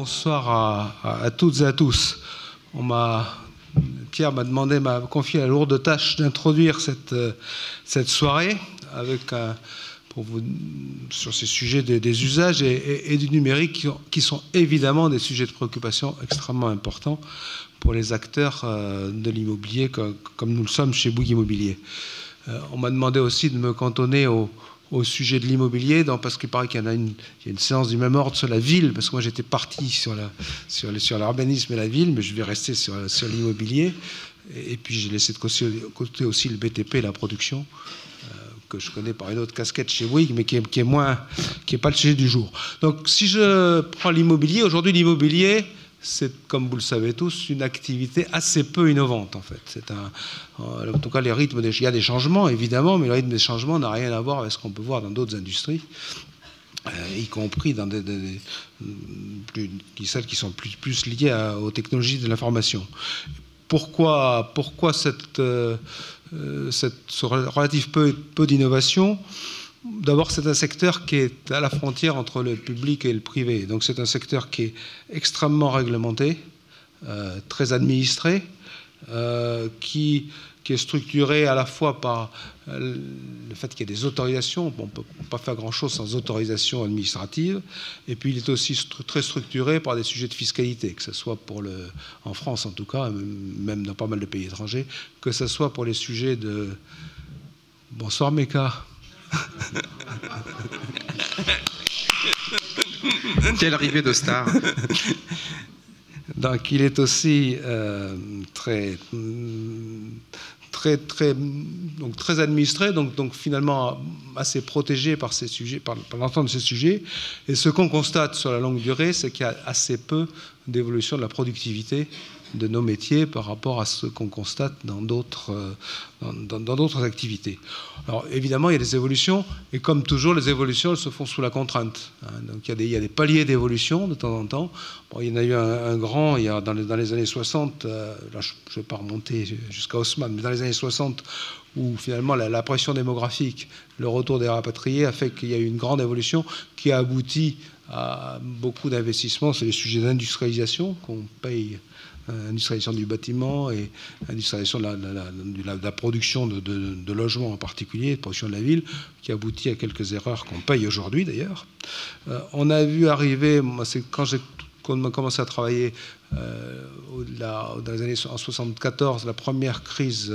Bonsoir à toutes et à tous. Pierre m'a confié la lourde tâche d'introduire cette soirée avec sur ces sujets des usages et du numérique qui sont évidemment des sujets de préoccupation extrêmement importants pour les acteurs de l'immobilier comme nous le sommes chez Bouygues Immobilier. On m'a demandé aussi de me cantonner au sujet de l'immobilier, parce qu'il paraît qu'il y a une séance du même ordre sur la ville, parce que moi j'étais parti sur l'urbanisme et la ville, mais je vais rester sur l'immobilier. Et puis j'ai laissé de côté aussi le BTP et la production, que je connais par une autre casquette chez Bouygues, mais qui est pas le sujet du jour. Donc si je prends l'immobilier, aujourd'hui l'immobilier, c'est, comme vous le savez tous, une activité assez peu innovante, en fait. En tout cas, les rythmes, il y a des changements, évidemment, mais le rythme des changements n'a rien à voir avec ce qu'on peut voir dans d'autres industries, y compris dans celles qui sont plus liées aux technologies de l'information. Pourquoi ce relatif peu d'innovation ? D'abord, c'est un secteur qui est à la frontière entre le public et le privé. Donc, c'est un secteur qui est extrêmement réglementé, très administré, qui est structuré à la fois par le fait qu'il y ait des autorisations. On ne peut pas faire grand-chose sans autorisation administrative. Et puis, il est aussi très structuré par des sujets de fiscalité, que ce soit en France en tout cas, même dans pas mal de pays étrangers, que ce soit pour les sujets de... Bonsoir, Meka. Quelle arrivée de star. Donc il est aussi très administré, donc finalement assez protégé par ces sujets, par l'ensemble de ces sujets. Et ce qu'on constate sur la longue durée, c'est qu'il y a assez peu d'évolution de la productivité de nos métiers par rapport à ce qu'on constate dans d'autres activités. Alors évidemment, il y a des évolutions, et comme toujours, les évolutions elles se font sous la contrainte. Donc il y a des paliers d'évolution de temps en temps. Bon, il y en a eu un grand, dans les années 60, là je ne vais pas remonter jusqu'à Haussmann, mais dans les années 60, où finalement la pression démographique, le retour des rapatriés a fait qu'il y a eu une grande évolution qui a abouti à beaucoup d'investissements sur les sujets d'industrialisation qu'on paye, industrialisation du bâtiment et industrialisation de la production de logements en particulier, de production de la ville, qui aboutit à quelques erreurs qu'on paye aujourd'hui d'ailleurs. On a vu arriver, c'est quand on a commencé à travailler dans les années 1974, la première crise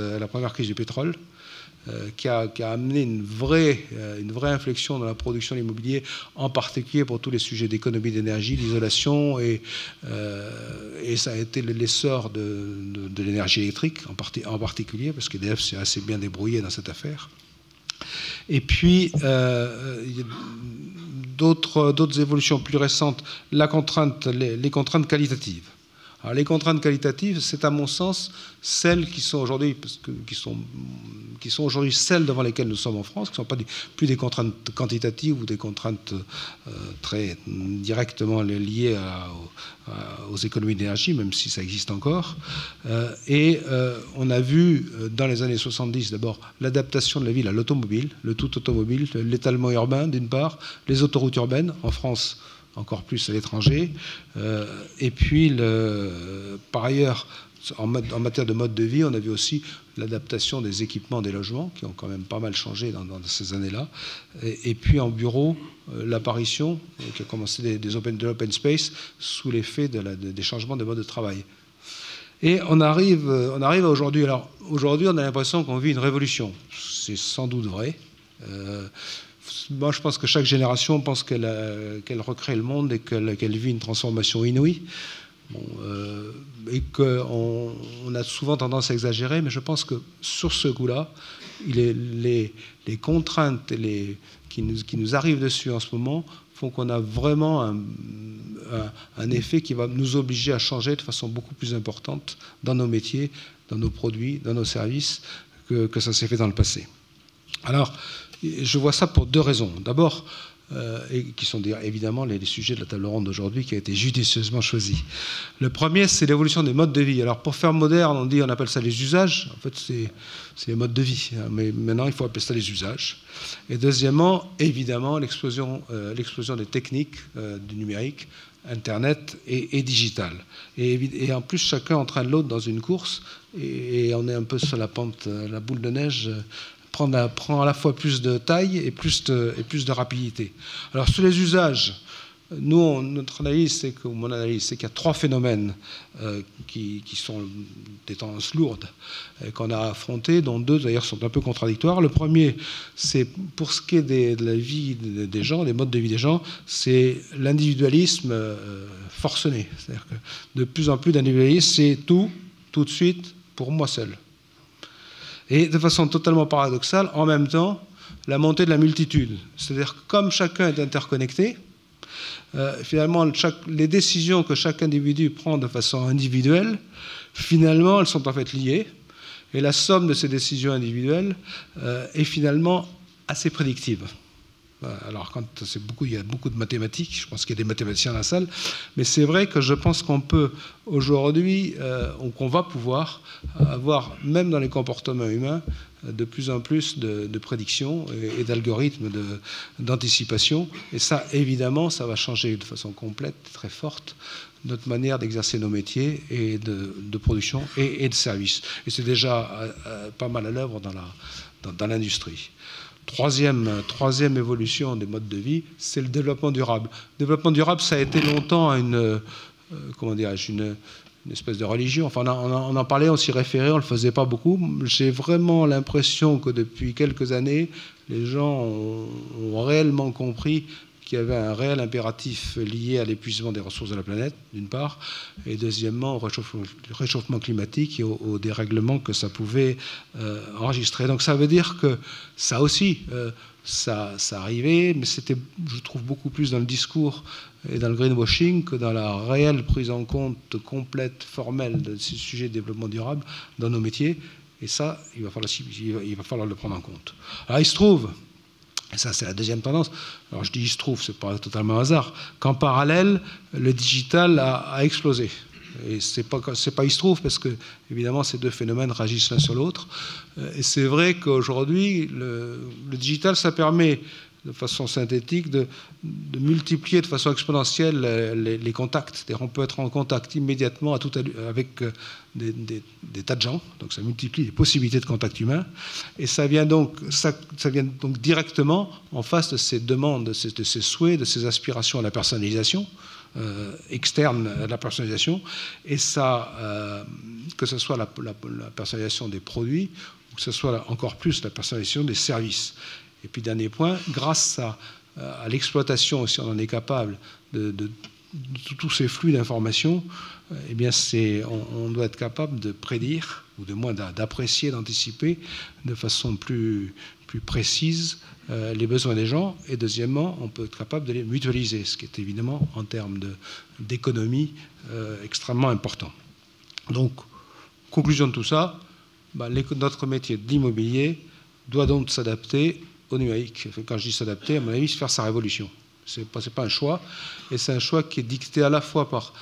du pétrole, qui a amené une vraie inflexion dans la production de l'immobilier, en particulier pour tous les sujets d'économie d'énergie, d'isolation, et ça a été l'essor de l'énergie électrique en particulier, parce qu'EDF s'est assez bien débrouillé dans cette affaire. Et puis, d'autres évolutions plus récentes, les contraintes qualitatives. Alors, les contraintes qualitatives, c'est à mon sens celles qui sont aujourd'hui, celles devant lesquelles nous sommes en France, qui ne sont pas plus des contraintes quantitatives ou des contraintes très directement liées aux économies d'énergie, même si ça existe encore. On a vu dans les années 70 d'abord l'adaptation de la ville à l'automobile, le tout automobile, l'étalement urbain d'une part, les autoroutes urbaines en France, encore plus à l'étranger, et puis par ailleurs en matière de mode de vie, on a vu aussi l'adaptation des équipements des logements qui ont quand même pas mal changé dans ces années-là, et puis en bureau, l'apparition qui a commencé de l'open space sous l'effet des changements de mode de travail. Et on arrive à aujourd'hui. Alors aujourd'hui, on a l'impression qu'on vit une révolution. C'est sans doute vrai. Moi, je pense que chaque génération pense qu'elle recrée le monde et qu'elle vit une transformation inouïe. Et qu'on a souvent tendance à exagérer, mais je pense que sur ce coup-là, les contraintes qui nous arrivent dessus en ce moment font qu'on a vraiment un effet qui va nous obliger à changer de façon beaucoup plus importante dans nos métiers, dans nos produits, dans nos services, que ça s'est fait dans le passé. Alors, je vois ça pour deux raisons. D'abord, et qui sont évidemment les sujets de la table ronde d'aujourd'hui, qui a été judicieusement choisi. Le premier, c'est l'évolution des modes de vie. Alors, pour faire moderne, on appelle ça les usages. En fait, c'est les modes de vie. Mais maintenant, il faut appeler ça les usages. Et deuxièmement, évidemment, l'explosion des techniques du numérique, Internet et digital. Et en plus, chacun entraîne l'autre dans une course, et on est un peu sur la pente, la boule de neige prend à la fois plus de taille et plus de rapidité. Alors, sur les usages, notre analyse, c'est que, mon analyse, c'est qu'il y a 3 phénomènes qui sont des tendances lourdes qu'on a affrontées, dont 2 d'ailleurs sont un peu contradictoires. Le premier, c'est pour ce qui est de la vie des gens, des modes de vie des gens, c'est l'individualisme forcené. C'est-à-dire que de plus en plus d'individualisme, c'est tout de suite, pour moi seul. Et de façon totalement paradoxale, en même temps, la montée de la multitude. C'est-à-dire que comme chacun est interconnecté, finalement, les décisions que chaque individu prend de façon individuelle, finalement, elles sont en fait liées. Et la somme de ces décisions individuelles est finalement assez prédictive. Alors, il y a beaucoup de mathématiques, je pense qu'il y a des mathématiciens dans la salle, mais c'est vrai que je pense qu'on peut aujourd'hui, qu'on va pouvoir avoir, même dans les comportements humains, de plus en plus de prédictions et d'algorithmes d'anticipation. Et ça, évidemment, ça va changer de façon complète, très forte, notre manière d'exercer nos métiers et de production et de services. Et c'est déjà pas mal à l'œuvre dans l'industrie. Troisième évolution des modes de vie, c'est le développement durable. Le développement durable, ça a été longtemps une espèce de religion. Enfin, on en parlait, on s'y référait, on ne le faisait pas beaucoup. J'ai vraiment l'impression que depuis quelques années, les gens ont réellement compris qu'il y avait un réel impératif lié à l'épuisement des ressources de la planète, d'une part, et deuxièmement au réchauffement climatique et au dérèglement que ça pouvait enregistrer. Donc ça veut dire que ça aussi, ça arrivait, mais c'était, je trouve, beaucoup plus dans le discours et dans le greenwashing que dans la réelle prise en compte complète, formelle de ces sujets de développement durable dans nos métiers. Et ça, il va falloir le prendre en compte. Alors il se trouve, et ça c'est la deuxième tendance, alors je dis il se trouve, c'est pas totalement hasard, qu'en parallèle, le digital a explosé. Et c'est pas il se trouve, parce que évidemment ces deux phénomènes réagissent l'un sur l'autre. Et c'est vrai qu'aujourd'hui, le digital, ça permet de façon synthétique de multiplier de façon exponentielle les contacts. C'est-à-dire on peut être en contact immédiatement avec des tas de gens, donc ça multiplie les possibilités de contact humain, et ça vient donc directement en face de ces demandes, de ces souhaits, de ces aspirations à la personnalisation, externe à la personnalisation, et ça, que ce soit la personnalisation des produits, ou que ce soit encore plus la personnalisation des services. Et puis, dernier point, grâce à l'exploitation, si on en est capable, de tous ces flux d'informations, eh bien, on doit être capable de prédire, ou de moins d'apprécier, d'anticiper de façon plus précise les besoins des gens. Et deuxièmement, on peut être capable de les mutualiser, ce qui est évidemment, en termes d'économie, extrêmement important. Donc, conclusion de tout ça, notre métier de l'immobilier doit donc s'adapter au numérique. Quand je dis s'adapter, à mon avis, c'est faire sa révolution. Ce n'est pas un choix, et c'est un choix qui est dicté à la fois par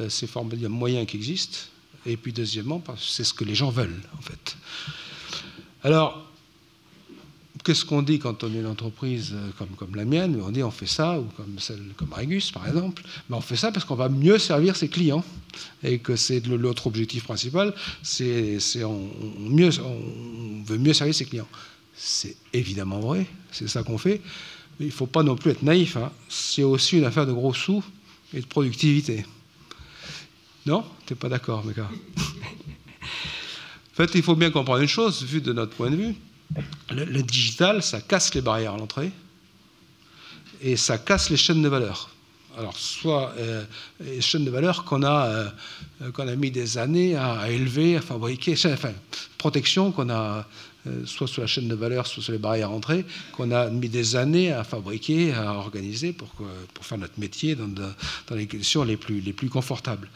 ces formes de moyens qui existent, et puis deuxièmement, parce que c'est ce que les gens veulent, en fait. Alors, qu'est-ce qu'on dit quand on est une entreprise comme la mienne? On dit on fait ça, ou comme Regus, par exemple. Mais on fait ça parce qu'on va mieux servir ses clients, et que c'est l'autre objectif principal, on veut mieux servir ses clients. C'est évidemment vrai, c'est ça qu'on fait, mais il ne faut pas non plus être naïf, hein. C'est aussi une affaire de gros sous et de productivité. Non? Tu n'es pas d'accord, Meka? En fait, il faut bien comprendre une chose, vu de notre point de vue, le digital, ça casse les barrières à l'entrée et ça casse les chaînes de valeur. Alors, soit les chaînes de valeur qu'on a mis des années à élever, à fabriquer, enfin, protection qu'on a soit sur la chaîne de valeur, soit sur les barrières à l'entrée, qu'on a mis des années à fabriquer, à organiser pour faire notre métier dans les conditions les plus confortables.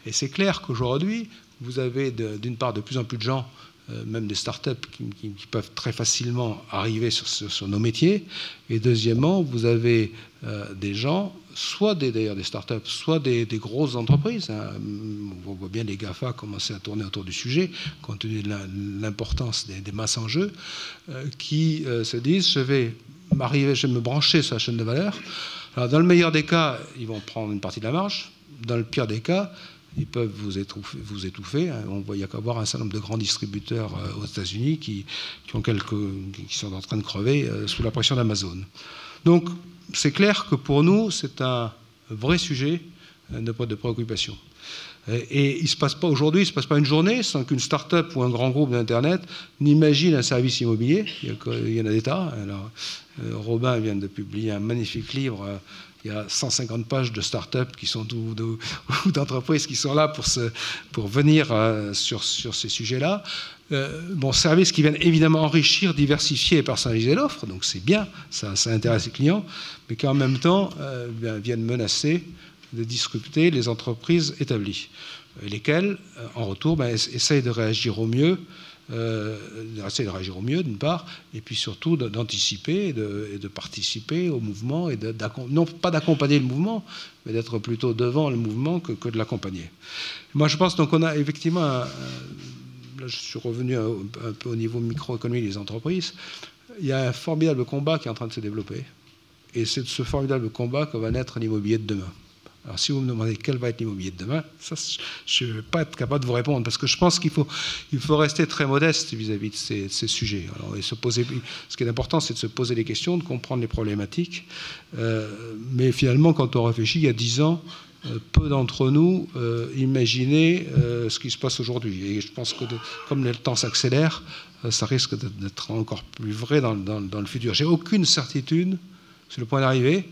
Et c'est clair qu'aujourd'hui, vous avez d'une part de plus en plus de gens, même des startups qui peuvent très facilement arriver sur nos métiers, et deuxièmement, vous avez des gens, soit d'ailleurs des startups, soit des grosses entreprises, hein. On voit bien les GAFA commencer à tourner autour du sujet, compte tenu de l'importance des masses en jeu, qui se disent je vais me brancher sur la chaîne de valeur. Alors, dans le meilleur des cas, ils vont prendre une partie de la marge. Dans le pire des cas, ils peuvent vous étouffer. On voit y avoir un certain nombre de grands distributeurs aux États-Unis qui sont en train de crever sous la pression d'Amazon. Donc, c'est clair que pour nous, c'est un vrai sujet de préoccupation. Et il ne se passe pas aujourd'hui, il ne se passe pas une journée sans qu'une start-up ou un grand groupe d'Internet n'imagine un service immobilier. Il y en a des tas. Alors, Robin vient de publier un magnifique livre. Il y a 150 pages de start-up qui sont ou d'entreprises qui sont là pour venir sur ces sujets-là. Bon, services qui viennent évidemment enrichir, diversifier et personnaliser l'offre, donc c'est bien, ça intéresse les clients, mais qui en même temps viennent menacer de disrupter les entreprises établies, lesquelles, en retour, essayent de réagir au mieux, d'une part, et puis surtout d'anticiper et de participer au mouvement, et non pas d'accompagner le mouvement, mais d'être plutôt devant le mouvement que de l'accompagner. Moi, je pense donc qu'on a effectivement, là je suis revenu un peu au niveau microéconomie des entreprises, il y a un formidable combat qui est en train de se développer, et c'est de ce formidable combat que va naître l'immobilier de demain. Alors, si vous me demandez quel va être l'immobilier de demain, ça, je ne vais pas être capable de vous répondre, parce que je pense qu'il faut rester très modeste vis-à-vis de ces sujets. Alors, ce qui est important, c'est de se poser les questions, de comprendre les problématiques. Mais finalement, quand on réfléchit, il y a 10 ans, peu d'entre nous imaginaient ce qui se passe aujourd'hui. Et je pense que comme le temps s'accélère, ça risque d'être encore plus vrai dans le futur. J'ai aucune certitude sur le point d'arrivée,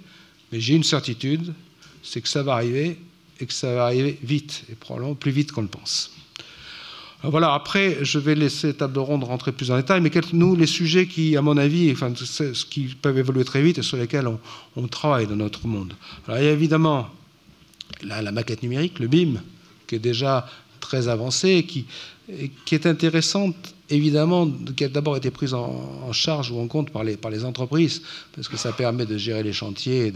mais j'ai une certitude, c'est que ça va arriver et que ça va arriver vite, et probablement plus vite qu'on le pense. Alors voilà, après, je vais laisser table ronde rentrer plus en détail, mais nous, les sujets qui, à mon avis, qui peuvent évoluer très vite et sur lesquels on travaille dans notre monde. Alors il y a évidemment la maquette numérique, le BIM, qui est déjà très avancée, qui est intéressante, évidemment, qui a d'abord été prise en charge ou en compte par les entreprises, parce que ça permet de gérer les chantiers et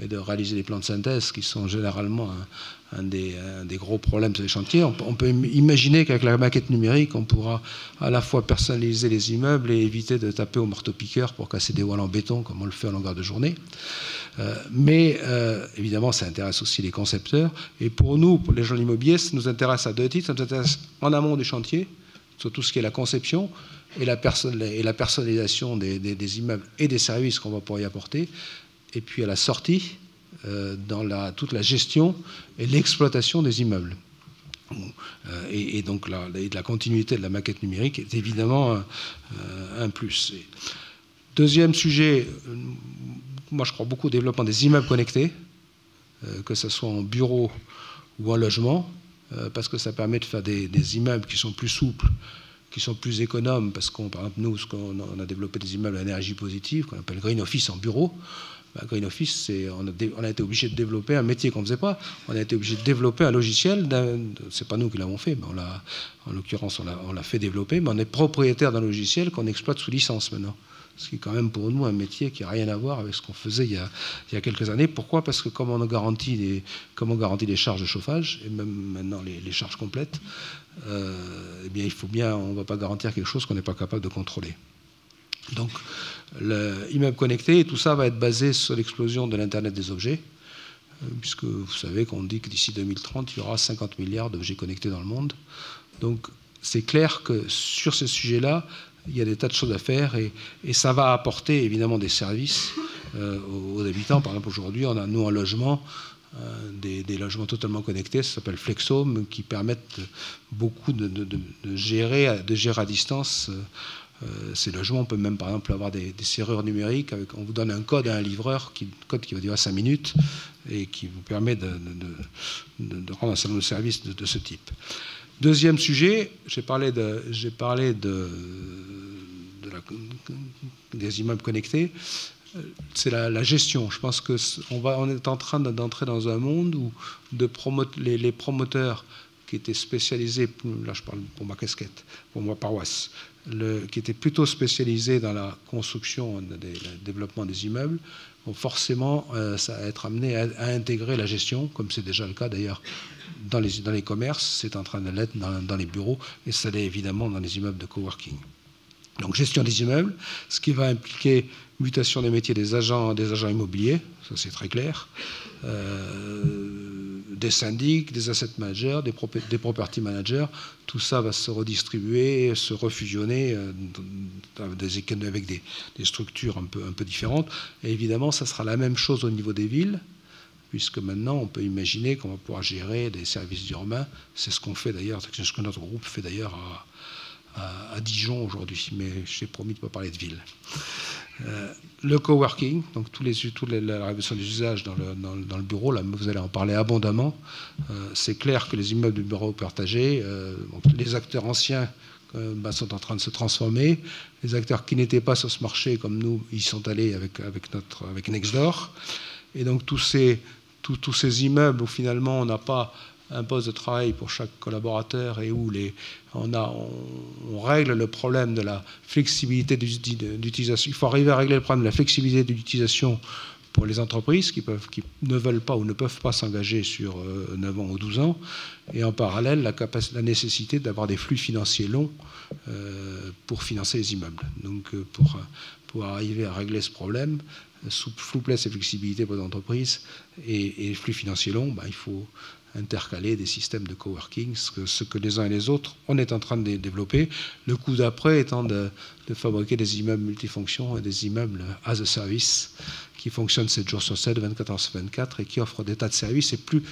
de réaliser les plans de synthèse, qui sont généralement un des gros problèmes sur les chantiers. On peut imaginer qu'avec la maquette numérique, on pourra à la fois personnaliser les immeubles et éviter de taper au marteau-piqueur pour casser des voiles en béton, comme on le fait en longueur de journée. Mais évidemment, ça intéresse aussi les concepteurs. Et pour nous, pour les gens de l'immobilier, ça nous intéresse à deux titres. Ça nous intéresse en amont du chantier, sur tout ce qui est la conception et la personnalisation des immeubles et des services qu'on va pouvoir y apporter. Et puis à la sortie, dans toute la gestion et l'exploitation des immeubles. Et donc la continuité de la maquette numérique est évidemment un plus. Deuxième sujet, moi je crois beaucoup au développement des immeubles connectés, que ce soit en bureau ou en logement, parce que ça permet de faire des immeubles qui sont plus souples, qui sont plus économes, parce par exemple, nous, on a développé des immeubles à énergie positive, qu'on appelle Green Office en bureau. Green Office, on a été obligé de développer un métier qu'on ne faisait pas. On a été obligé de développer un logiciel. C'est pas nous qui l'avons fait, mais en l'occurrence, on l'a fait développer. Mais on est propriétaire d'un logiciel qu'on exploite sous licence maintenant. Ce qui est quand même pour nous un métier qui n'a rien à voir avec ce qu'on faisait il y a quelques années. Pourquoi ? Parce que comme on garantit les charges de chauffage, et même maintenant les charges complètes, eh bien, on ne va pas garantir quelque chose qu'on n'est pas capable de contrôler. Donc, l'immeuble connecté, et tout ça va être basé sur l'explosion de l'Internet des objets, puisque vous savez qu'on dit que d'ici 2030, il y aura 50 milliards d'objets connectés dans le monde. Donc, c'est clair que sur ces sujets-là, il y a des tas de choses à faire, et ça va apporter évidemment des services aux habitants. Par exemple, aujourd'hui, on a, nous, un logement, des logements totalement connectés, ça s'appelle Flexhome, qui permettent beaucoup de gérer à distance ces logements. On peut même, par exemple, avoir des serrures numériques. On vous donne un code à un livreur, code qui va durer 5 minutes, et qui vous permet de rendre un certain nombre de services de ce type. Deuxième sujet, j'ai parlé des immeubles connectés, c'est la gestion. Je pense qu'on est en train d'entrer dans un monde où les promoteurs qui étaient spécialisés, là je parle pour ma casquette, pour ma paroisse, qui étaient plutôt spécialisés dans la construction, le développement des immeubles, vont forcément ça va être amené à intégrer la gestion, comme c'est déjà le cas d'ailleurs dans les commerces, c'est en train de l'être dans les bureaux, et ça l'est évidemment dans les immeubles de coworking. Donc gestion des immeubles, ce qui va impliquer mutation des métiers des agents immobiliers, ça c'est très clair, des syndics, des asset managers, des property managers, tout ça va se redistribuer, se refusionner avec des structures un peu différentes. Et évidemment, ça sera la même chose au niveau des villes, puisque maintenant on peut imaginer qu'on va pouvoir gérer des services urbains. C'est ce qu'on fait d'ailleurs, c'est ce que notre groupe fait d'ailleurs à Dijon aujourd'hui, mais j'ai promis de ne pas parler de ville. Le coworking, donc la révolution des usages dans le bureau, là, vous allez en parler abondamment. C'est clair que les immeubles de bureaux partagés, les acteurs anciens sont en train de se transformer. Les acteurs qui n'étaient pas sur ce marché comme nous, ils sont allés avec Nextdoor. Et donc tous ces immeubles où finalement on n'a pas un poste de travail pour chaque collaborateur et où on règle le problème de la flexibilité d'utilisation. Il faut arriver à régler le problème de la flexibilité d'utilisation pour les entreprises qui ne veulent pas ou ne peuvent pas s'engager sur 9 ans ou 12 ans, et en parallèle la nécessité d'avoir des flux financiers longs pour financer les immeubles. Donc pour arriver à régler ce problème, souplesse et flexibilité pour les entreprises et flux financiers longs, il faut intercaler des systèmes de coworking, ce que les uns et les autres, on est en train de développer. Le coup d'après étant de fabriquer des immeubles multifonctions et des immeubles as a service qui fonctionnent 7 jours sur 7, 24 heures sur 24 et qui offrent des tas de services et plus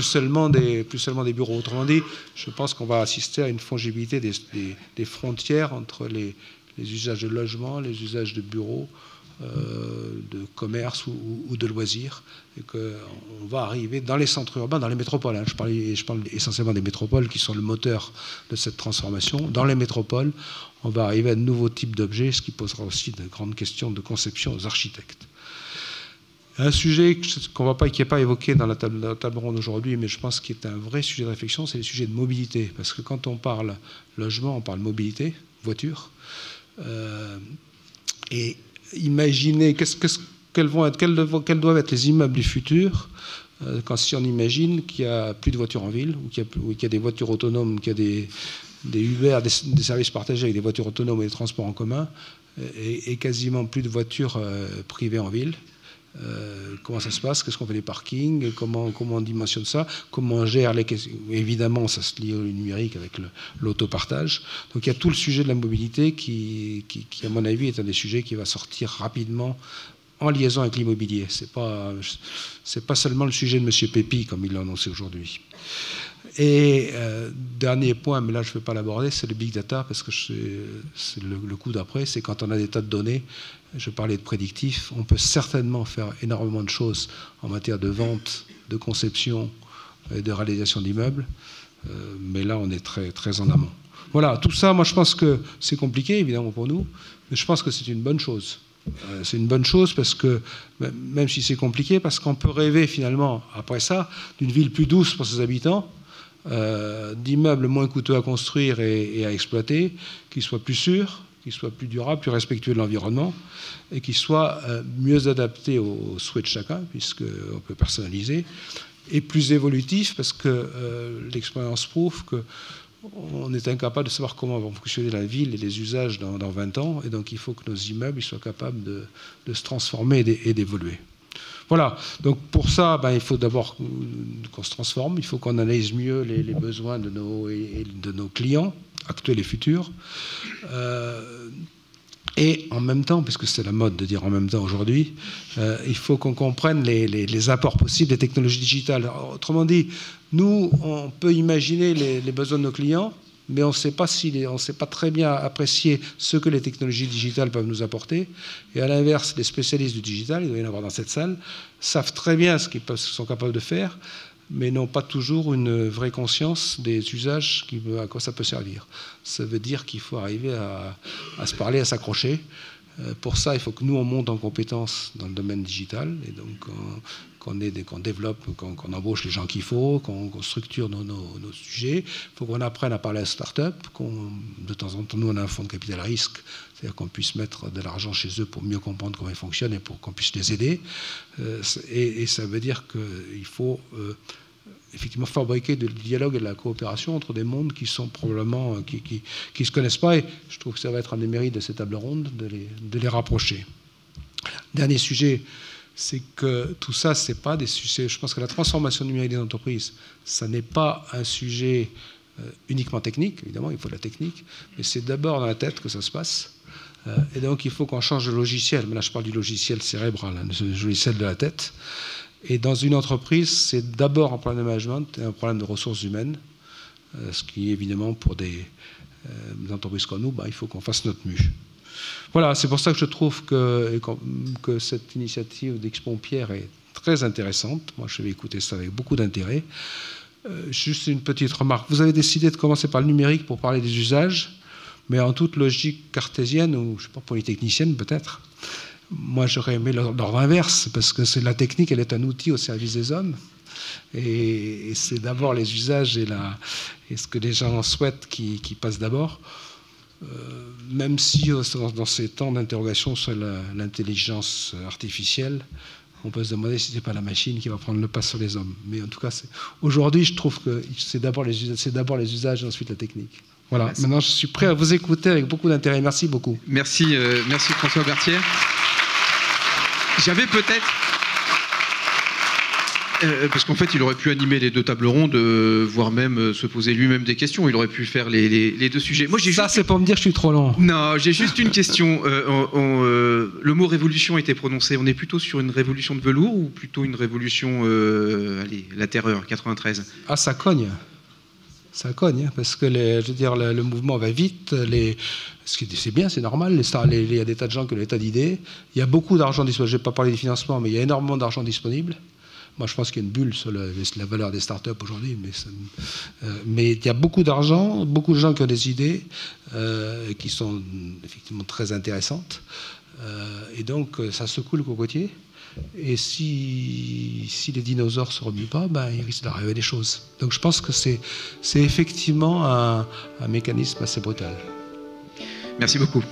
seulement des bureaux. Autrement dit, je pense qu'on va assister à une fongibilité des frontières entre les usages de logement, les usages de bureaux, de commerce ou de loisirs, et qu'on va arriver dans les centres urbains, dans les métropoles. Je parle essentiellement des métropoles qui sont le moteur de cette transformation. Dans les métropoles, on va arriver à de nouveaux types d'objets, ce qui posera aussi de grandes questions de conception aux architectes. Un sujet qui n'est pas évoqué dans la table ronde aujourd'hui, mais je pense qu'il est un vrai sujet de réflexion, c'est les sujets de mobilité. Parce que quand on parle logement, on parle mobilité, voiture. Et imaginez quels doivent être les immeubles du futur si on imagine qu'il n'y a plus de voitures en ville, ou qu'il y a des voitures autonomes, qu'il y a des Uber, des services partagés avec des voitures autonomes et des transports en commun, et quasiment plus de voitures privées en ville. Comment ça se passe? Qu'est-ce qu'on fait des parkings? Comment on dimensionne ça? Comment on gère les questions? Évidemment, ça se lie au numérique avec l'autopartage. Donc il y a tout le sujet de la mobilité qui, à mon avis, est un des sujets qui va sortir rapidement en liaison avec l'immobilier. C'est pas seulement le sujet de M. Pépi, comme il l'a annoncé aujourd'hui. Et dernier point, mais là je ne vais pas l'aborder, c'est le big data, parce que c'est le coup d'après, c'est quand on a des tas de données. Je parlais de prédictif, on peut certainement faire énormément de choses en matière de vente, de conception et de réalisation d'immeubles, mais là on est très, très en amont. Voilà, tout ça, moi je pense que c'est compliqué évidemment pour nous, mais je pense que c'est une bonne chose. C'est une bonne chose parce que, même si c'est compliqué, parce qu'on peut rêver finalement, après ça, d'une ville plus douce pour ses habitants, d'immeubles moins coûteux à construire et à exploiter, qui soient plus sûrs, qui soit plus durable, plus respectueux de l'environnement, et qui soit mieux adapté aux souhaits de chacun, puisqu'on peut personnaliser, et plus évolutif, parce que l'expérience prouve qu'on est incapable de savoir comment vont fonctionner la ville et les usages dans 20 ans, et donc il faut que nos immeubles soient capables de se transformer et d'évoluer. Voilà, donc pour ça, il faut d'abord qu'on se transforme, il faut qu'on analyse mieux les besoins de nos clients, actuels et futurs. Et en même temps, puisque c'est la mode de dire en même temps aujourd'hui, il faut qu'on comprenne les apports possibles des technologies digitales. Alors, autrement dit, nous, on peut imaginer les besoins de nos clients, mais on ne sait pas très bien apprécier ce que les technologies digitales peuvent nous apporter. Et à l'inverse, les spécialistes du digital, il doit y en avoir dans cette salle, savent très bien ce qu'ils sont capables de faire, mais n'ont pas toujours une vraie conscience des usages, à quoi ça peut servir. Ça veut dire qu'il faut arriver à se parler, à s'accrocher. Pour ça, il faut que nous, on monte en compétences dans le domaine digital, et donc qu'on développe, qu'on embauche les gens qu'il faut, qu'on structure nos sujets. Il faut qu'on apprenne à parler à start-up, de temps en temps, nous, on a un fonds de capital risque, c'est-à-dire qu'on puisse mettre de l'argent chez eux pour mieux comprendre comment ils fonctionnent et pour qu'on puisse les aider. Et ça veut dire qu'il faut effectivement fabriquer du dialogue et de la coopération entre des mondes qui sont probablement qui se connaissent pas, et je trouve que ça va être un des mérites de ces tables rondes de les rapprocher. Dernier sujet, c'est que tout ça, c'est pas des sujets. Je pense que la transformation numérique des entreprises, ça n'est pas un sujet uniquement technique, évidemment, il faut de la technique, mais c'est d'abord dans la tête que ça se passe. Et donc il faut qu'on change de logiciel, mais là je parle du logiciel cérébral, hein, le logiciel de la tête. Et dans une entreprise, c'est d'abord un problème de management et un problème de ressources humaines, ce qui, évidemment, pour des entreprises comme nous, il faut qu'on fasse notre mue. Voilà, c'est pour ça que je trouve que cette initiative d'Expompières est très intéressante. Moi, je vais écouter ça avec beaucoup d'intérêt. Juste une petite remarque. Vous avez décidé de commencer par le numérique pour parler des usages, mais en toute logique cartésienne, ou je ne sais pas, polytechnicienne peut-être, moi, j'aurais aimé l'ordre inverse, parce que la technique, elle est un outil au service des hommes. Et c'est d'abord les usages et ce que les gens souhaitent qui passent d'abord. Même si, dans ces temps d'interrogation sur l'intelligence artificielle, on peut se demander si ce n'est pas la machine qui va prendre le pas sur les hommes. Mais en tout cas, aujourd'hui, je trouve que c'est d'abord les usages et ensuite la technique. Voilà. Merci. Maintenant, je suis prêt à vous écouter avec beaucoup d'intérêt. Merci beaucoup. Merci, merci François Berthier. J'avais peut-être... parce qu'en fait, il aurait pu animer les deux tables rondes, voire même se poser lui-même des questions. Il aurait pu faire les deux sujets. Moi, ça, c'est pour me dire que je suis trop long. Non, j'ai juste une question. Le mot révolution a été prononcé. On est plutôt sur une révolution de velours ou plutôt une révolution, allez, la terreur, 93 ? Ah, ça cogne. Ça cogne, hein, parce que je veux dire, le mouvement va vite. C'est bien, c'est normal. Il y a des tas de gens qui ont des tas d'idées. Il y a beaucoup d'argent disponible. Je ne vais pas parler des financements, mais il y a énormément d'argent disponible. Moi, je pense qu'il y a une bulle sur la valeur des startups aujourd'hui, mais il y a beaucoup d'argent, beaucoup de gens qui ont des idées qui sont effectivement très intéressantes. Et donc, ça secoue le cocotier. Et si les dinosaures ne se remuent pas, il risque d'arriver des choses. Donc, je pense que c'est effectivement un mécanisme assez brutal. Merci beaucoup.